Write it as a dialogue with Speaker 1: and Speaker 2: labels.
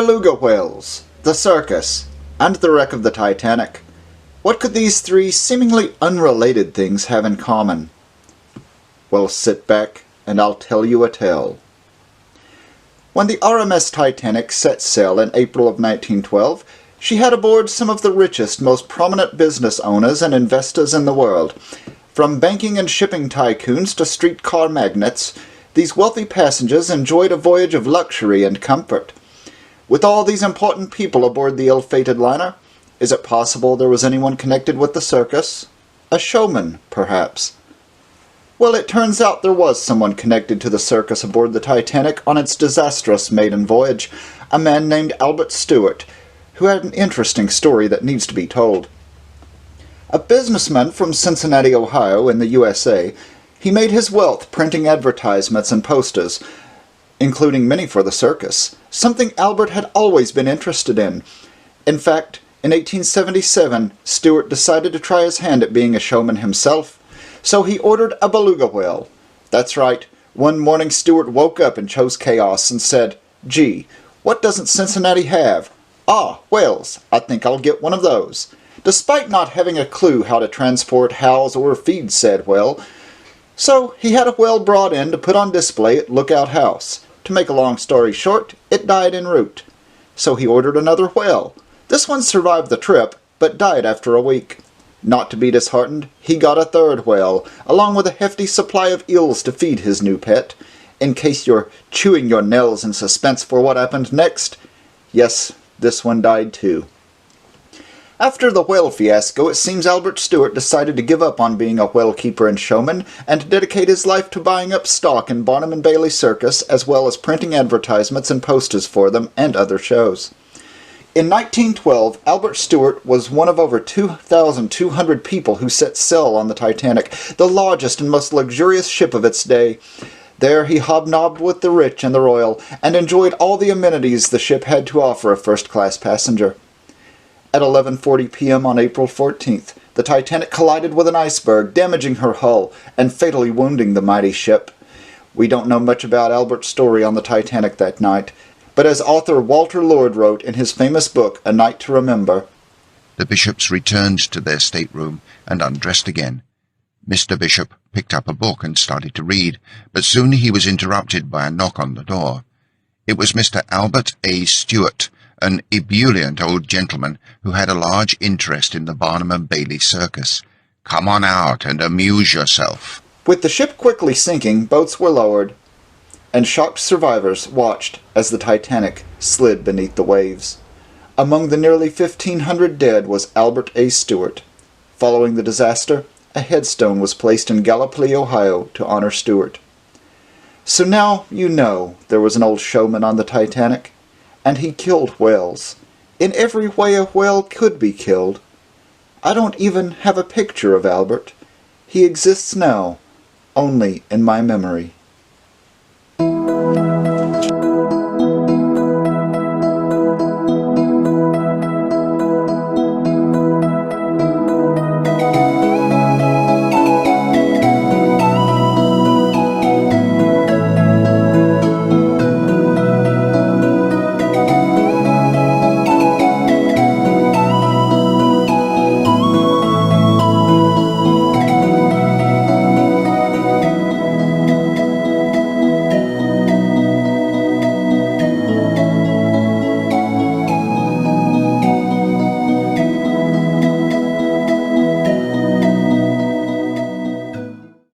Speaker 1: beluga whales, the circus, and the wreck of the Titanic. What could these three seemingly unrelated things have in common? Well, sit back and I'll tell you a tale. When the R.M.S. Titanic set sail in April of 1912, she had aboard some of the richest, most prominent business owners and investors in the world. From banking and shipping tycoons to streetcar magnates, these wealthy passengers enjoyed a voyage of luxury and comfort. With all these important people aboard the ill-fated liner, is it possible there was anyone connected with the circus? A showman, perhaps? Well, it turns out there was someone connected to the circus aboard the Titanic on its disastrous maiden voyage, a man named Albert Stewart, who had an interesting story that needs to be told. A businessman from Cincinnati, Ohio, in the USA, he made his wealth printing advertisements and posters, including many for the circus, something Albert had always been interested in. In fact, in 1877, Stewart decided to try his hand at being a showman himself, so he ordered a beluga whale. That's right, one morning Stewart woke up and chose chaos and said, "Gee, what doesn't Cincinnati have? Ah, whales, I think I'll get one of those." Despite not having a clue how to transport, house, or feed said whale, so he had a whale brought in to put on display at Lookout House. To make a long story short, it died en route. So he ordered another whale. This one survived the trip, but died after a week. Not to be disheartened, he got a third whale, along with a hefty supply of eels to feed his new pet. In case you're chewing your nails in suspense for what happened next, yes, this one died too. After the whale fiasco, it seems Albert Stewart decided to give up on being a whale keeper and showman and dedicate his life to buying up stock in Barnum and Bailey Circus, as well as printing advertisements and posters for them and other shows. In 1912, Albert Stewart was one of over 2,200 people who set sail on the Titanic, the largest and most luxurious ship of its day. There he hobnobbed with the rich and the royal, and enjoyed all the amenities the ship had to offer a first-class passenger. At 11:40 p.m. on April 14th, the Titanic collided with an iceberg, damaging her hull and fatally wounding the mighty ship. We don't know much about Albert's story on the Titanic that night, but as author Walter Lord wrote in his famous book, A Night to Remember,
Speaker 2: "The bishops returned to their stateroom and undressed again. Mr. Bishop picked up a book and started to read, but soon he was interrupted by a knock on the door. It was Mr. Albert A. Stewart, an ebullient old gentleman who had a large interest in the Barnum and Bailey Circus. "Come on out and amuse yourself."
Speaker 1: With the ship quickly sinking, boats were lowered, and shocked survivors watched as the Titanic slid beneath the waves. Among the nearly 1,500 dead was Albert A. Stewart. Following the disaster, a headstone was placed in Gallipoli, Ohio, to honor Stewart. So now you know there was an old showman on the Titanic, and he killed whales, in every way a whale could be killed. I don't even have a picture of Albert. He exists now, only in my memory.